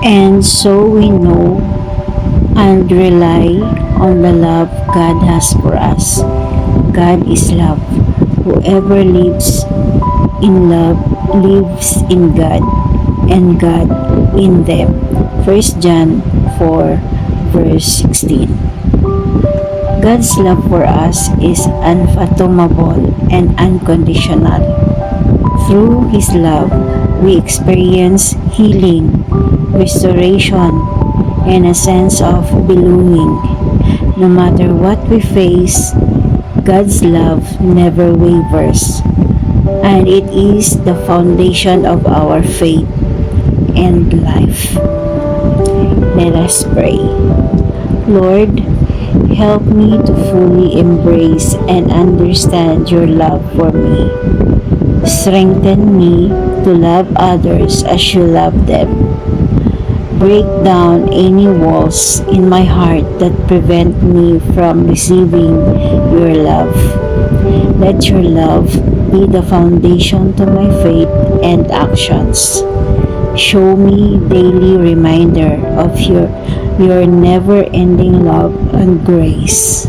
And so we know and rely on the love God has for us. God is love. Whoever lives in love lives in God, and God in them. 1 John 4 verse 16. God's love for us is unfathomable and unconditional. Through His love, we experience healing, restoration, and a sense of belonging. No matter what we face, God's love never wavers, and it is the foundation of our faith and life. Let us pray. Lord, help me to fully embrace and understand your love for me. Strengthen me to love others as you love them. Break down any walls in my heart that prevent me from receiving your love. Let your love be the foundation to my faith and actions. Show me daily reminder of your never-ending love and grace.